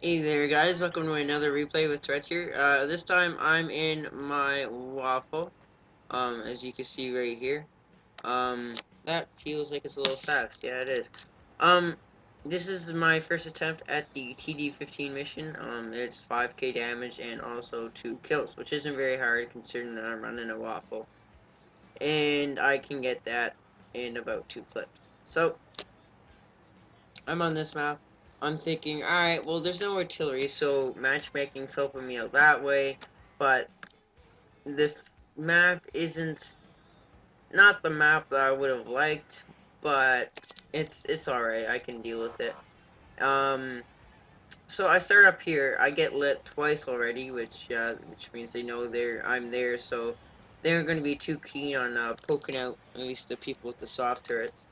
Hey there guys, welcome to another replay with Threats here. This time I'm in my Waffle, as you can see right here. That feels like it's a little fast, yeah it is. Um, this is my first attempt at the TD-15 mission. It's 5k damage and also 2 kills, which isn't very hard considering that I'm running a Waffle. And I can get that in about 2 clips. So, I'm on this map. I'm thinking, alright, well, there's no artillery, so matchmaking's helping me out that way, but the map isn't, not the map that I would have liked, but it's alright, I can deal with it. So I start up here, I get lit twice already, which means they know I'm there, so they aren't going to be too keen on poking out, at least the people with the soft turrets.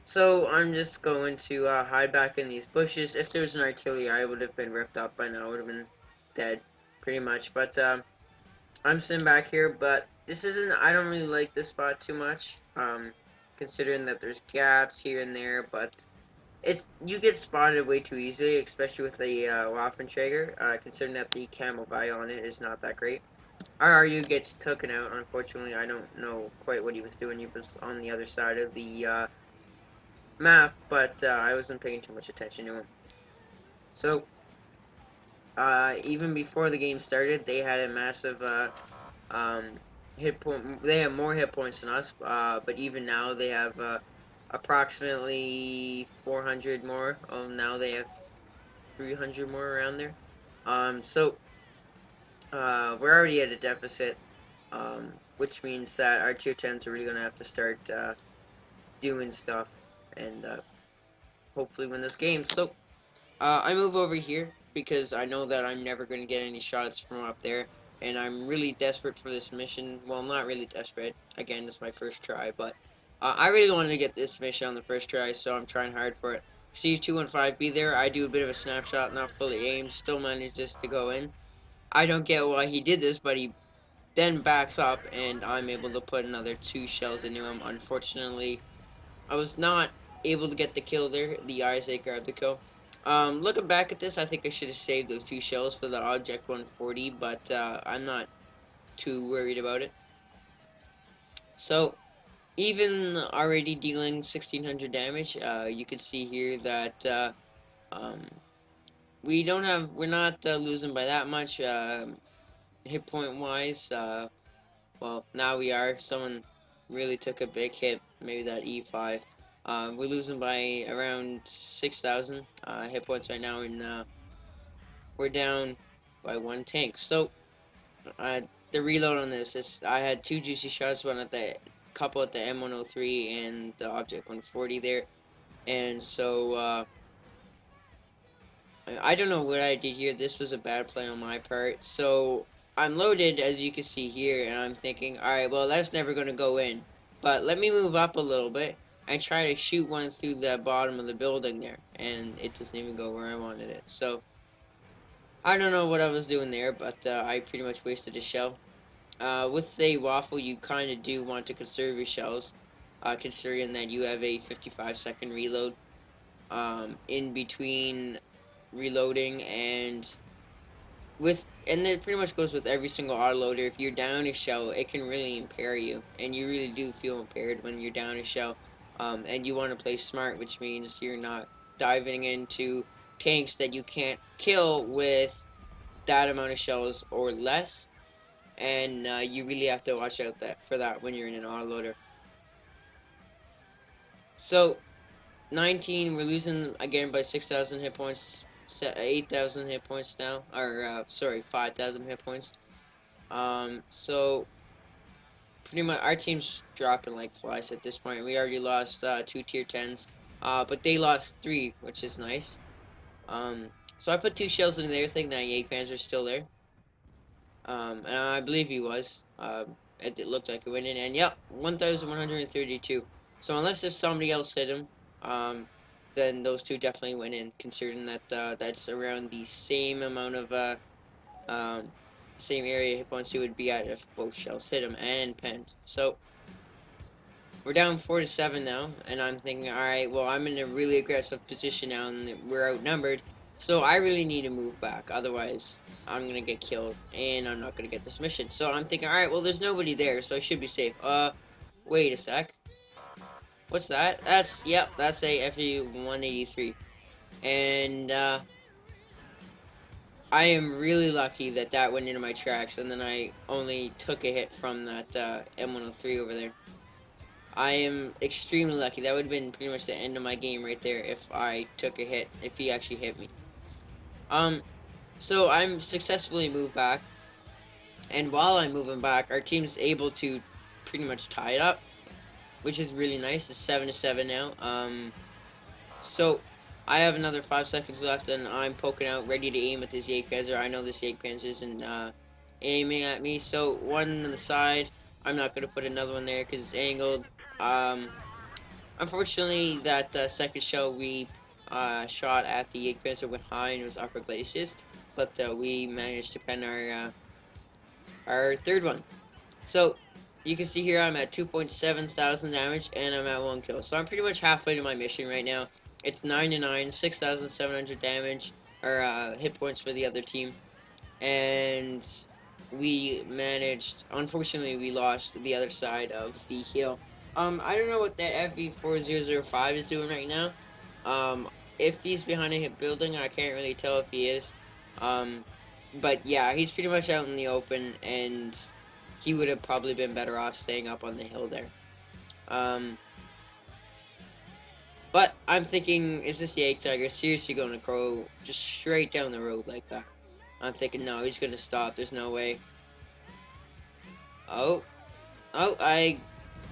So I'm just going to hide back in these bushes. If there was an artillery, I would have been ripped up by now. I would have been dead, pretty much. But I'm sitting back here. But this isn't. I don't really like this spot too much. Considering that there's gaps here and there, but you get spotted way too easily, especially with the Waffen Traeger. Considering that the camo value on it is not that great. RRU gets taken out. Unfortunately, I don't know quite what he was doing. He was on the other side of the map, but I wasn't paying too much attention to him. So, even before the game started, they had a massive hit point. They have more hit points than us, but even now they have approximately 400 more. Oh, now they have 300 more around there. So we're already at a deficit, which means that our tier 10s are really gonna have to start doing stuff and hopefully win this game. So I move over here because I know that I'm never going to get any shots from up there, and I'm really desperate for this mission. Well, not really desperate. Again, this is my first try, but I really wanted to get this mission on the first try, so I'm trying hard for it. See 215 be there. I do a bit of a snapshot, not fully aimed, still manages to go in. I don't get why he did this, but he then backs up, and I'm able to put another 2 shells into him. Unfortunately, I was not able to get the kill there. The Isaac grabbed the kill. Looking back at this, I think I should have saved those 2 shells for the Object 140, but I'm not too worried about it. So, even already dealing 1600 damage, you can see here that um, we're not losing by that much hit point wise. Well, now we are. Someone really took a big hit, maybe that E5. We're losing by around 6,000 hit points right now, and we're down by 1 tank. So, the reload on this is I had 2 juicy shots, one at the couple at the M103 and the Object 140 there, and so I don't know what I did here. This was a bad play on my part. So I'm loaded, as you can see here, and I'm thinking, alright, well, that's never going to go in. But let me move up a little bit and try to shoot one through the bottom of the building there. And it doesn't even go where I wanted it. So I don't know what I was doing there, but I pretty much wasted a shell. With a Waffle, you kind of do want to conserve your shells, considering that you have a 55-second reload in between reloading, and it pretty much goes with every single autoloader. If you're down a shell, it can really impair you, and you really do feel impaired when you're down a shell. And you want to play smart, which means you're not diving into tanks that you can't kill with that amount of shells or less, and you really have to watch out for that when you're in an autoloader. So 19, we're losing again by 6,000 hit points. 8,000 hit points now, or sorry, 5,000 hit points. So pretty much our team's dropping like flies at this point. We already lost 2 tier 10s, but they lost 3, which is nice. So I put 2 shells in there, thinking that Panzer's still there. And I believe he was. It looked like it went in, and yep, 1,132. So unless if somebody else hit him, then those 2 definitely went in, considering that that's around the same amount of same area hit points he would be at if both shells hit him and penned. So we're down 4-7 now, and I'm thinking, alright, well, I'm in a really aggressive position now, and we're outnumbered, So I really need to move back, otherwise I'm gonna get killed, and I'm not gonna get this mission. So I'm thinking, alright, well there's nobody there, so I should be safe. Wait a sec. What's that? Yep, that's a FE-183. And, I am really lucky that that went into my tracks, and then I only took a hit from that, M103 over there. I am extremely lucky. That would have been pretty much the end of my game right there if I took a hit, if he actually hit me. So I'm successfully moved back, and while I'm moving back, our team's able to pretty much tie it up, which is really nice. It's 7-7 now. So I have another 5 seconds left, and I'm poking out, ready to aim at this Panzer. I know this Panzer isn't aiming at me, so one on the side. I'm not gonna put another one there because it's angled. Unfortunately, that second shell we shot at the Panzer went high and it was upper glacis, but we managed to pen our third one. So you can see here I'm at 2.7 thousand damage and I'm at 1 kill. So I'm pretty much halfway to my mission right now. It's 9-9, 6,700 damage or hit points for the other team, and we managed. Unfortunately, we lost the other side of the hill. I don't know what that FV4005 is doing right now. If he's behind a building, I can't really tell if he is. But yeah, he's pretty much out in the open, and he would have probably been better off staying up on the hill there. But I'm thinking, is this Yak Tiger seriously going to go just straight down the road like that? I'm thinking, no, he's going to stop. There's no way. Oh, I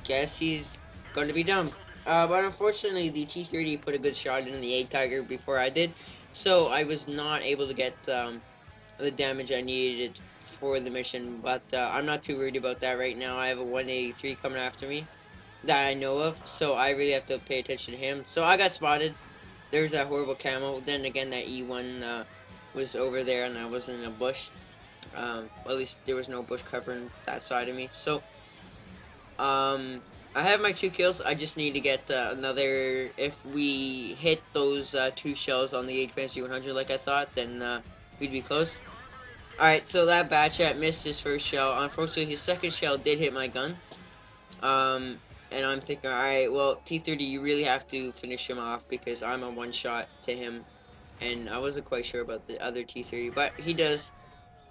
guess he's going to be dumb. But unfortunately, the T-30 put a good shot in the Yak Tiger before I did, so I was not able to get the damage I needed for the mission. But I'm not too worried about that right now. I have a 183 coming after me that I know of, so I really have to pay attention to him. So I got spotted. There's that horrible camo. Then again, that E1 was over there, and I wasn't in a bush. At least there was no bush covering that side of me. So, I have my 2 kills. I just need to get another. If we hit those 2 shells on the Panzer 100 like I thought, then we'd be close. Alright, so that Batchat missed his first shell. Unfortunately, his second shell did hit my gun. And I'm thinking, alright, well, T-30, you really have to finish him off because I'm a one-shot to him. And I wasn't quite sure about the other T-30, but he does.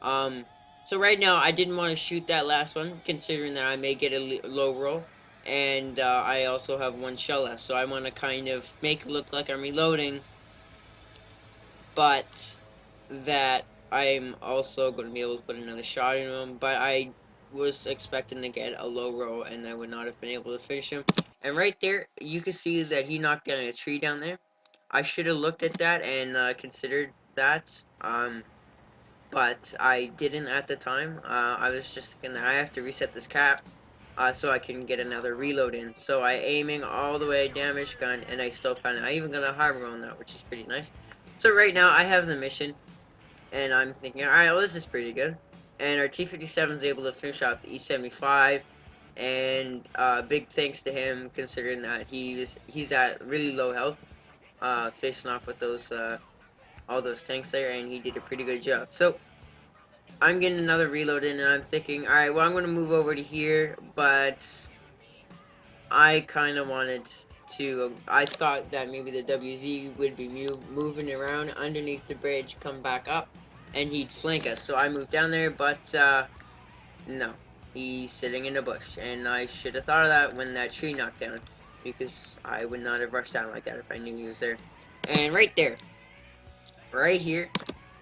So right now, I didn't want to shoot that last one, considering that I may get a low roll. And I also have 1 shell left, so I want to kind of make it look like I'm reloading. But that I'm also going to be able to put another shot in him. But I was expecting to get a low roll, and I would not have been able to finish him. And right there, you can see that he knocked down a tree down there. I should have looked at that and considered that, but I didn't at the time. I was just thinking that I have to reset this cap so I can get another reload in. So I aiming all the way, damage gun, and I still found it. I even got a harbor on that, which is pretty nice. So right now I have the mission, and I'm thinking, alright, well this is pretty good. And our T-57 is able to finish off the E-75, and big thanks to him, considering that he's at really low health, facing off with those all those tanks there, and he did a pretty good job. So I'm getting another reload in, and I'm thinking, alright, well I'm going to move over to here, but I kind of wanted to, I thought that maybe the WZ would be moving around underneath the bridge, come back up, and he'd flank us. So I moved down there, but no, he's sitting in a bush, and I should have thought of that when that tree knocked down, because I would not have rushed down like that if I knew he was there. And right there, right here,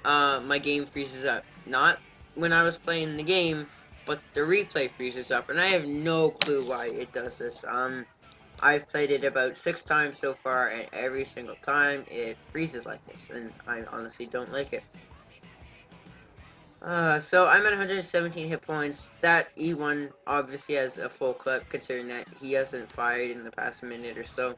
my game freezes up. Not when I was playing the game, but the replay freezes up, and I have no clue why it does this. I've played it about 6 times so far, and every single time it freezes like this, and I honestly don't like it. So I'm at 117 hit points. That E1 obviously has a full clip, considering that he hasn't fired in the past minute or so.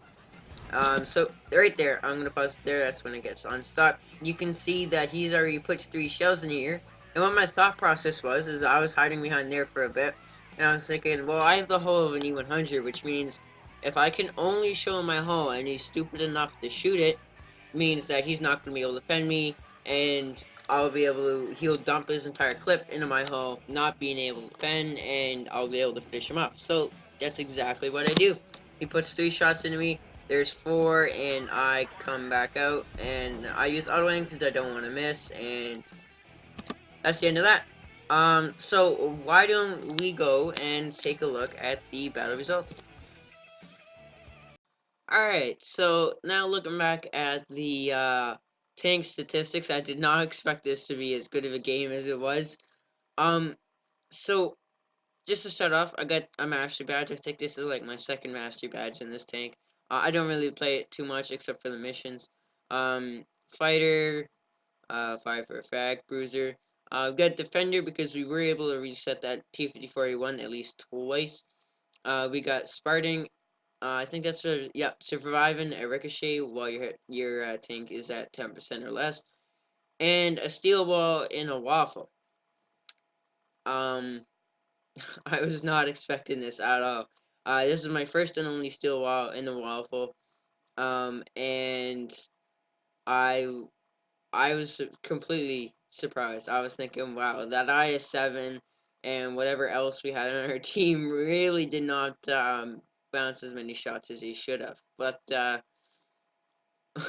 So right there, I'm gonna pause it there. That's when it gets unstuck. You can see that he's already put 3 shells in here. And what my thought process was, is I was hiding behind there for a bit, and I was thinking, well, I have the hull of an E100, which means if I can only show him my hull and he's stupid enough to shoot it, means that he's not going to be able to defend me, and I'll be able to, he'll dump his entire clip into my hull, not being able to defend, and I'll be able to finish him off. So that's exactly what I do. He puts 3 shots into me, there's 4, and I come back out, and I use auto aim because I don't want to miss, and that's the end of that. So why don't we go and take a look at the battle results? Alright, so now looking back at the tank statistics, I did not expect this to be as good of a game as it was. Um, so just to start off, I got a mastery badge. I think this is like my second mastery badge in this tank. I don't really play it too much except for the missions. Fighter, fire for a frag, bruiser. I've got defender because we were able to reset that T-54A1 at least twice. We got Spartan. I think that's for, yeah, surviving a ricochet while your tank is at 10% or less, and a steel ball in a waffle. Um, I was not expecting this at all. This is my first and only steel wall in the waffle. And I I was completely surprised. I was thinking, wow, that IS-7 and whatever else we had on our team really did not bounce as many shots as he should have. But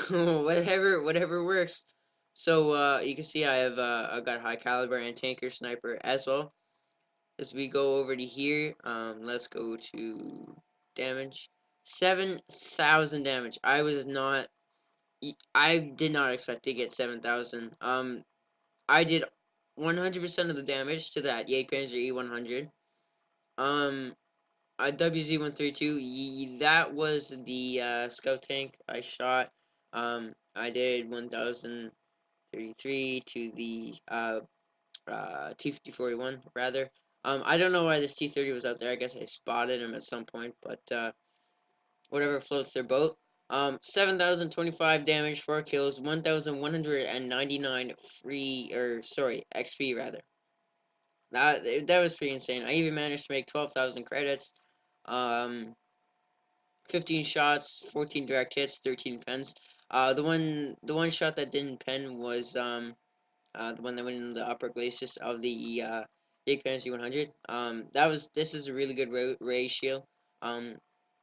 whatever works. So you can see I got high caliber and tanker sniper as well. As we go over to here, let's go to damage. 7,000 damage. I did not expect to get 7,000. I did 100% of the damage to that Panzer E100. Um, WZ-132, that was the scout tank I shot. I did 1,033 to the T-54A1, rather. I don't know why this T-30 was out there. I guess I spotted him at some point, but whatever floats their boat. 7,025 damage, 4 kills, 1,199 XP, rather. That was pretty insane. I even managed to make 12,000 credits. Um, 15 shots, 14 direct hits, 13 pens. The one shot that didn't pen was the one that went in the upper glacis of the Big Fantasy 100. This is a really good ratio. Um,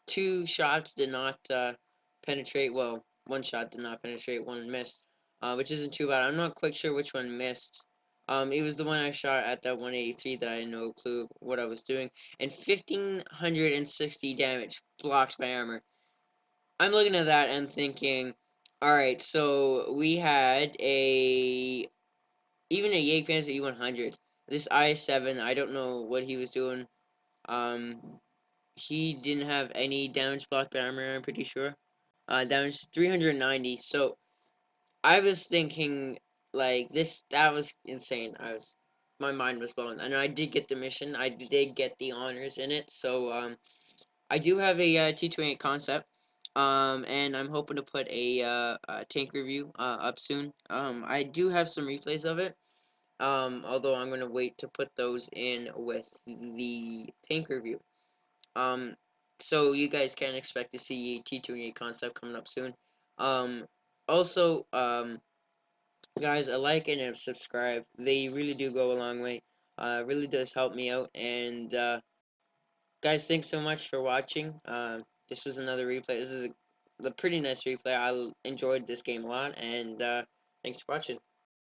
2 shots did not penetrate. Well, 1 shot did not penetrate. One missed, which isn't too bad. I'm not quite sure which one missed. It was the one I shot at that 183 that I had no clue what I was doing, and 1,560 damage blocked by armor. I'm looking at that and thinking, all right, so we had even a Yag Panzer E100. This I-7, I don't know what he was doing. He didn't have any damage blocked by armor, I'm pretty sure. Damage 390. So I was thinking, like, that was insane. My mind was blown. And I did get the mission. I did get the honors in it. So I do have a T28 concept. And I'm hoping to put a tank review up soon. I do have some replays of it. Although I'm gonna wait to put those in with the tank review. Um, so you guys can expect to see a T28 concept coming up soon. Um, also, guys, a like and a subscribe. They really do go a long way. Really does help me out. And guys, thanks so much for watching. This was another replay. This is a pretty nice replay. I enjoyed this game a lot. And thanks for watching.